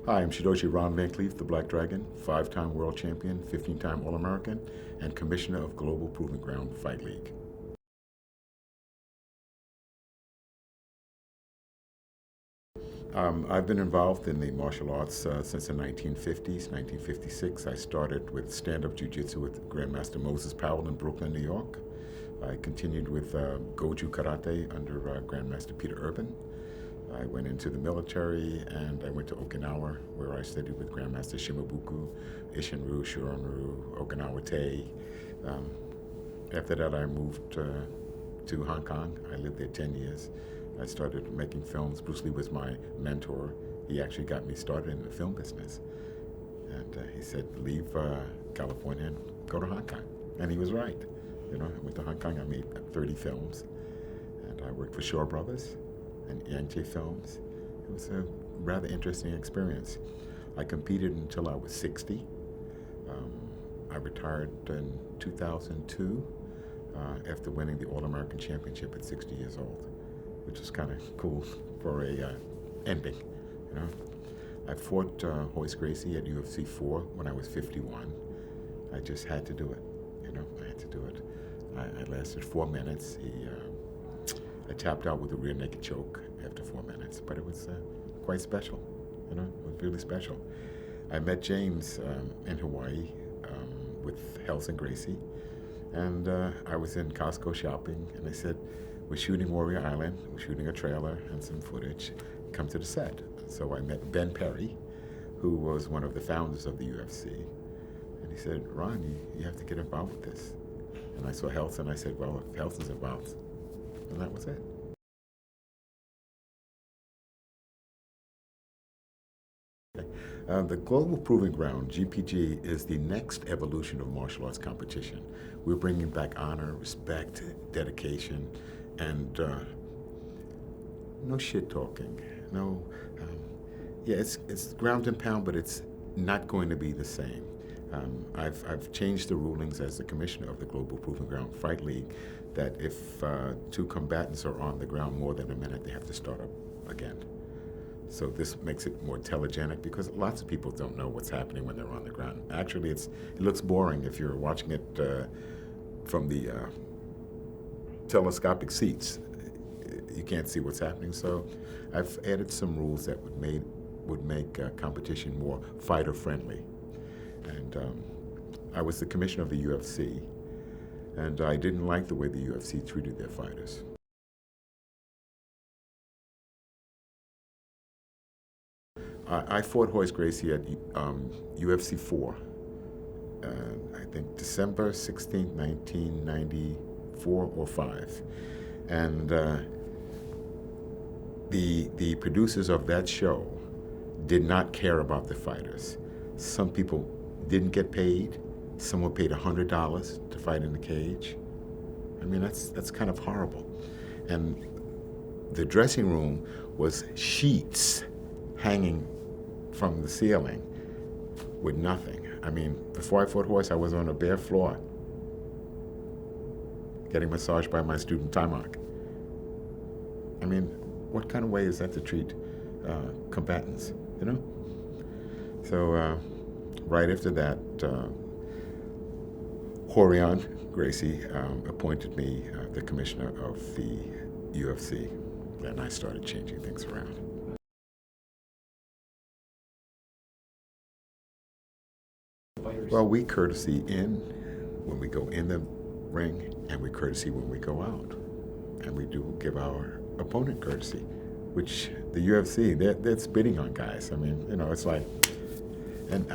Hi, I'm Shidoshi Ron Van Clief, the Black Dragon, 5-time world champion, 15-time All-American, and commissioner of Global Proving Ground Fight League. I've been involved in the martial arts since the 1950s, 1956. I started with stand-up jiu-jitsu with Grandmaster Moses Powell in Brooklyn, New York. I continued with Goju Karate under Grandmaster Peter Urban. I went into the military and I went to Okinawa, where I studied with Grandmaster Shimabuku, Ishinryu, Shorinryu, Okinawa Tei. After that, I moved to Hong Kong. I lived there 10 years. I started making films. Bruce Lee was my mentor. He actually got me started in the film business. And he said, leave California and go to Hong Kong. And he was right. You know, I went to Hong Kong, I made 30 films. And I worked for Shaw Brothers and Yangtze Films. It was a rather interesting experience. I competed until I was 60. I retired in 2002 after winning the All-American Championship at 60 years old, which was kind of cool for a ending, you know. I fought Royce Gracie at UFC 4 when I was 51. I just had to do it, you know, I had to do it. I lasted 4 minutes. I tapped out with a rear naked choke after 4 minutes, but it was quite special, you know, it was really special. I met James in Hawaii with Health and Gracie, and I was in Costco shopping, and they said, we're shooting Warrior Island, we're shooting a trailer and some footage, come to the set. So I met Ben Perry, who was one of the founders of the UFC, and he said, Ron, you have to get involved with this. And I saw Health, and I said, well, if Health is involved, and that was it. The Global Proving Ground, GPG, is the next evolution of martial arts competition. We're bringing back honor, respect, dedication, and no shit talking. No, yeah, it's ground and pound, but it's not going to be the same. I've changed the rulings as the commissioner of the Global Proving Ground Fight League that if two combatants are on the ground more than a minute, they have to start up again. So this makes it more telegenic because lots of people don't know what's happening when they're on the ground. Actually, it looks boring if you're watching it from the telescopic seats. You can't see what's happening. So I've added some rules that would make competition more fighter friendly. And I was the commissioner of the UFC, and I didn't like the way the UFC treated their fighters. I fought Royce Gracie at UFC 4, I think December 16, 1994 or 5. And the producers of that show did not care about the fighters. Some people didn't get paid. Some were paid $100 to fight in the cage. I mean, that's kind of horrible. And the dressing room was sheets hanging from the ceiling with nothing. I mean, before I fought Royce, I was on a bare floor getting massaged by my student Timok. I mean, what kind of way is that to treat combatants, you know? So right after that, Jon Gracie appointed me the commissioner of the UFC, and I started changing things around. Well, we courtesy in when we go in the ring, and we courtesy when we go out. And we do give our opponent courtesy, which the UFC, they're spitting on guys. I mean, you know, it's like, and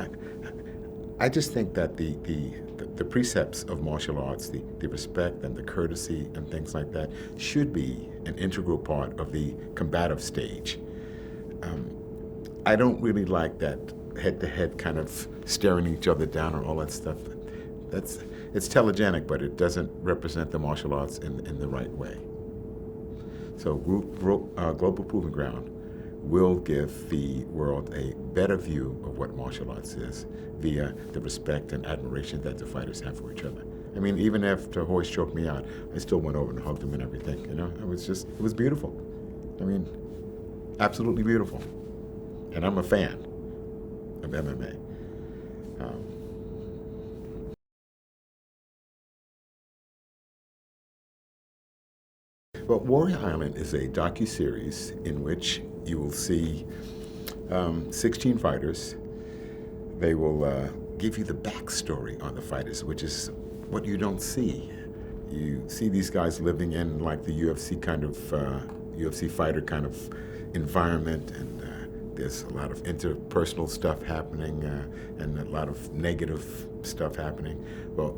I just think that the precepts of martial arts, the respect and the courtesy and things like that, should be an integral part of the combative stage. I don't really like that head-to-head kind of staring each other down or all that stuff. It's telegenic, but it doesn't represent the martial arts in the right way. So Global Proving Ground will give the world a better view of what martial arts is via the respect and admiration that the fighters have for each other. I mean, even after Royce choked me out, I still went over and hugged him and everything, you know? It was beautiful. I mean, absolutely beautiful. And I'm a fan. of MMA. Well, Warrior Island is a docu-series in which you will see 16 fighters. They will give you the backstory on the fighters, which is what you don't see. You see these guys living in like the UFC kind of UFC fighter kind of environment, and there's a lot of interpersonal stuff happening and a lot of negative stuff happening. Well,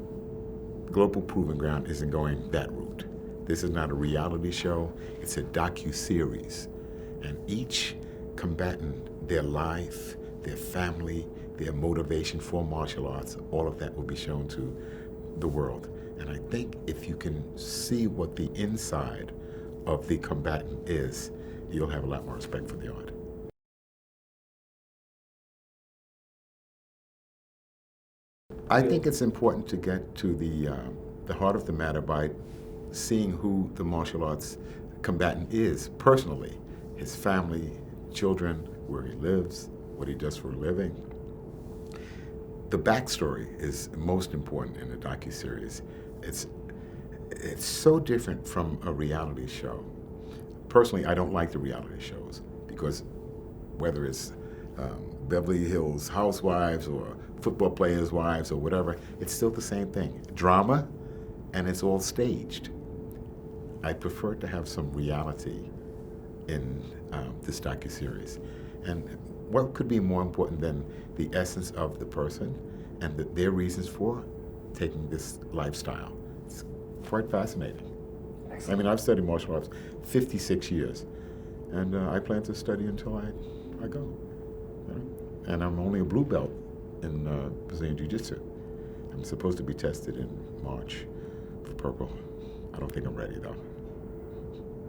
Global Proving Ground isn't going that route. This is not a reality show, it's a docu-series. And each combatant, their life, their family, their motivation for martial arts, all of that will be shown to the world. And I think if you can see what the inside of the combatant is, you'll have a lot more respect for the art. I think it's important to get to the heart of the matter by seeing who the martial arts combatant is personally, his family, children, where he lives, what he does for a living. The backstory is most important in the docuseries. It's so different from a reality show. Personally, I don't like the reality shows because whether it's Beverly Hills Housewives or football players' wives or whatever, it's still the same thing. Drama, and it's all staged. I prefer to have some reality in this docuseries. And what could be more important than the essence of the person and their reasons for taking this lifestyle? It's quite fascinating. Excellent. I mean, I've studied martial arts 56 years, and I plan to study until I go. You know? And I'm only a blue belt in Brazilian Jiu-Jitsu. I'm supposed to be tested in March for purple. I don't think I'm ready, though.